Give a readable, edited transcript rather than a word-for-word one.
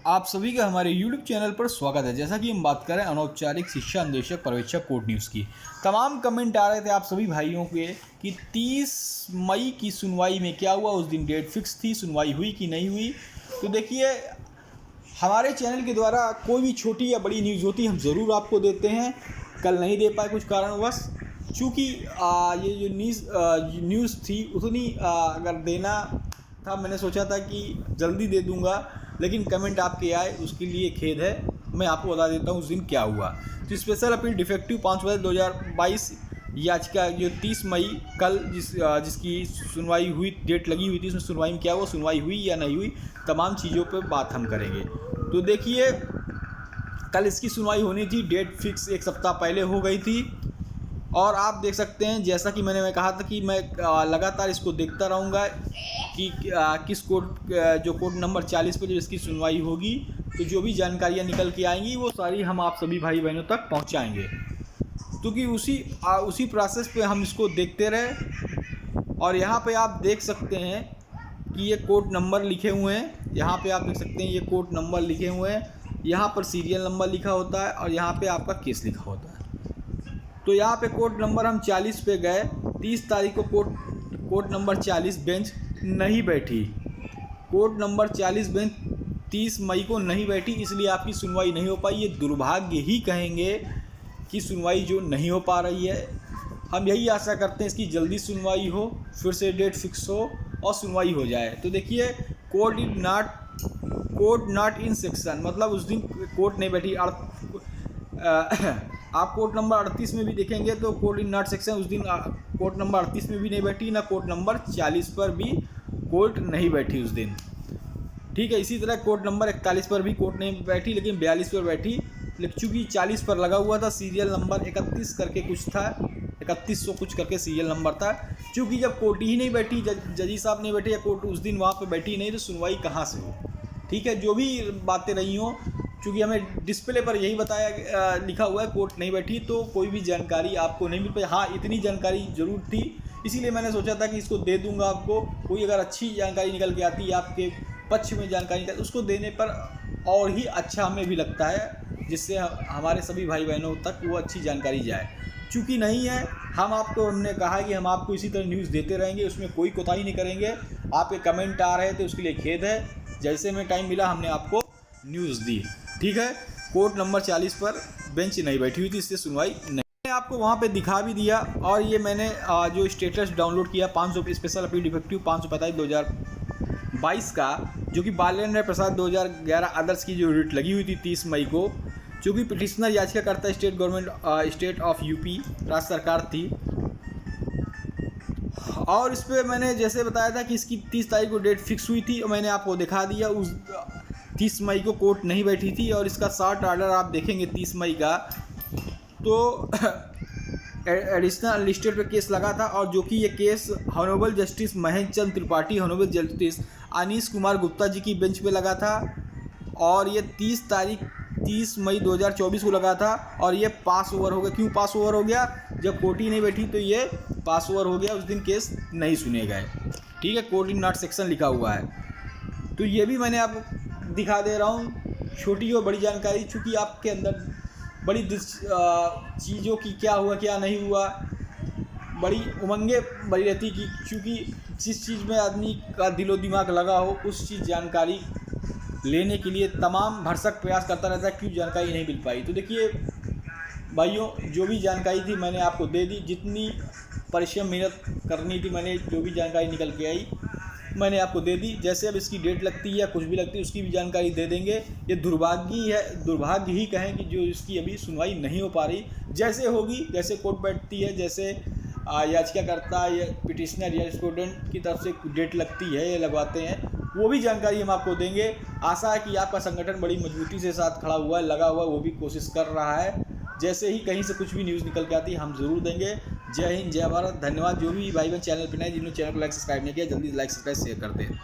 आप सभी का हमारे YouTube चैनल पर स्वागत है। जैसा कि हम बात करें अनौपचारिक शिक्षा अन्वेषक पर्यवेक्षक कोर्ट न्यूज़ की, तमाम कमेंट आ रहे थे आप सभी भाइयों के कि 30 मई की सुनवाई में क्या हुआ। उस दिन डेट फिक्स थी, सुनवाई हुई कि नहीं हुई। तो देखिए, हमारे चैनल के द्वारा कोई भी छोटी या बड़ी न्यूज़ होती हम ज़रूर आपको देते हैं। कल नहीं दे पाए कुछ कारणवश, चूँकि ये जो न्यूज़ थी उतनी अगर देना था, मैंने सोचा था कि जल्दी दे दूंगा, लेकिन कमेंट आपके आए उसके लिए खेद है। मैं आपको बता देता हूँ उस दिन क्या हुआ। तो स्पेशल अपील डिफेक्टिव 5/2022 याचिका जो 30 मई कल जिसकी सुनवाई हुई, डेट लगी हुई थी, उसमें सुनवाई में क्या हुआ, सुनवाई हुई या नहीं हुई, तमाम चीज़ों पर बात हम करेंगे। तो देखिए, कल इसकी सुनवाई होनी थी, डेट फिक्स एक सप्ताह पहले हो गई थी। और आप देख सकते हैं, जैसा कि मैंने कहा था कि मैं लगातार इसको देखता रहूँगा कि किस कोर्ट नंबर 40 पर जब इसकी सुनवाई होगी तो जो भी जानकारियाँ निकल के आएंगी वो सारी हम आप सभी भाई बहनों तक पहुँचाएँगे, क्योंकि उसी प्रोसेस पे हम इसको देखते रहे। और यहाँ पे आप देख सकते हैं कि ये कोर्ट नंबर लिखे हुए हैं। यहाँ पे आप देख सकते हैं ये कोर्ट नंबर लिखे हुए हैं, यहाँ पर सीरियल नंबर लिखा होता है और यहाँ पे आपका केस लिखा होता है। तो यहाँ पे कोर्ट नंबर हम 40 पे गए। 30 तारीख को कोर्ट नंबर 40 बेंच नहीं बैठी। कोर्ट नंबर 40 बेंच 30 मई को नहीं बैठी, इसलिए आपकी सुनवाई नहीं हो पाई। ये दुर्भाग्य ही कहेंगे कि सुनवाई जो नहीं हो पा रही है। हम यही आशा करते हैं इसकी जल्दी सुनवाई हो, फिर से डेट फिक्स हो और सुनवाई हो जाए। तो देखिए, कोर्ट नॉट इन सेक्शन, मतलब उस दिन कोर्ट नहीं बैठी। आप कोर्ट नंबर 38 में भी देखेंगे तो कोर्ट इन नॉट सेक्शन, उस दिन कोर्ट नंबर 38 में भी नहीं बैठी, ना कोर्ट नंबर 40 पर भी कोर्ट नहीं बैठी उस दिन। ठीक है, इसी तरह कोर्ट नंबर 41 पर भी कोर्ट नहीं बैठी, लेकिन 42 पर बैठी। लेकिन चूँकि 40 पर लगा हुआ था, सीरियल नंबर 31 करके कुछ था, 3100 कुछ करके सीरियल नंबर था। चूँकि जब कोर्ट ही नहीं बैठी, जजी साहब नहीं बैठे या कोर्ट उस दिन वहाँ पर बैठी नहीं, तो सुनवाई कहाँ से हो। ठीक है, जो भी बातें रही हों, चूँकि हमें डिस्प्ले पर यही बताया लिखा हुआ है कोर्ट नहीं बैठी, तो कोई भी जानकारी आपको नहीं मिल पाई। हाँ, इतनी जानकारी ज़रूर थी, इसीलिए मैंने सोचा था कि इसको दे दूंगा आपको। कोई अगर अच्छी जानकारी निकल के आती है, आपके पक्ष में जानकारी निकल, उसको देने पर और ही अच्छा हमें भी लगता है, जिससे हमारे सभी भाई बहनों तक वो अच्छी जानकारी जाए। चूँकि नहीं है, हमने कहा कि हम आपको इसी तरह न्यूज़ देते रहेंगे, उसमें कोई कोताही नहीं करेंगे। आपके कमेंट आ रहे थे, उसके लिए खेद है। जैसे में टाइम मिला हमने आपको न्यूज़ दी। ठीक है, कोर्ट नंबर 40 पर बेंच नहीं बैठी हुई थी, इससे सुनवाई नहीं। मैंने आपको वहाँ पे दिखा भी दिया। और ये मैंने जो स्टेटस डाउनलोड किया 500 स्पेशल अपील डिफेक्टिव 545/2022 का, जो कि बालेन्द्र प्रसाद 2011 आदर्श की जो रिट लगी हुई थी 30 मई को, जो कि पिटिशनर याचिकाकर्ता स्टेट ऑफ यूपी राज्य सरकार थी। और इस पर मैंने जैसे बताया था कि इसकी 30 तारीख को डेट फिक्स हुई थी, और मैंने आपको दिखा दिया। उस 30 मई को कोर्ट नहीं बैठी थी, और इसका शॉर्ट ऑर्डर आप देखेंगे 30 मई का, तो एडिशनल अनलिस्टेड पे केस लगा था। और जो कि ये केस हॉनरेबल जस्टिस महेंद्र चंद्र त्रिपाठी, हॉनरेबल जस्टिस अनीश कुमार गुप्ता जी की बेंच पे लगा था। और ये 30 मई 2024 को लगा था, और ये पास ओवर हो गया। क्यों पास ओवर हो गया? जब कोर्ट ही नहीं बैठी तो ये पास ओवर हो गया, उस दिन केस नहीं सुने गए। ठीक है, कोर्ट इन नॉट सेक्शन लिखा हुआ है। तो ये भी मैंने आपको दिखा दे रहा हूँ, छोटी और बड़ी जानकारी, चूँकि आपके अंदर बड़ी चीज़ों की क्या हुआ क्या नहीं हुआ, बड़ी उमंगे बड़ी रहती कि चूँकि जिस चीज़ में आदमी का दिलो दिमाग लगा हो, उस चीज़ जानकारी लेने के लिए तमाम भरसक प्रयास करता रहता है, क्यों जानकारी नहीं मिल पाई। तो देखिए भाइयों, जो भी जानकारी थी मैंने आपको दे दी। जितनी परिश्रम मेहनत करनी थी, मैंने जो भी जानकारी निकल के आई मैंने आपको दे दी। जैसे अब इसकी डेट लगती है या कुछ भी लगती है, उसकी भी जानकारी दे देंगे। ये दुर्भाग्य ही कहें कि जो इसकी अभी सुनवाई नहीं हो पा रही। जैसे होगी, जैसे कोर्ट बैठती है, जैसे याचिकाकर्ता या पिटिशनर या स्टूडेंट की तरफ से डेट लगती है या लगवाते हैं, वो भी जानकारी हम आपको देंगे। आशा है कि आपका संगठन बड़ी मजबूती से साथ खड़ा हुआ है, लगा हुआ है, वो भी कोशिश कर रहा है। जैसे ही कहीं से कुछ भी न्यूज़ निकल के आती है हम ज़रूर देंगे। जय हिंद, जय भारत, धन्यवाद। जो भी भाई बहन चैनल पर नए, जिन्होंने चैनल को लाइक सब्सक्राइब नहीं किया, जल्दी लाइक सब्सक्राइब शेयर कर दें।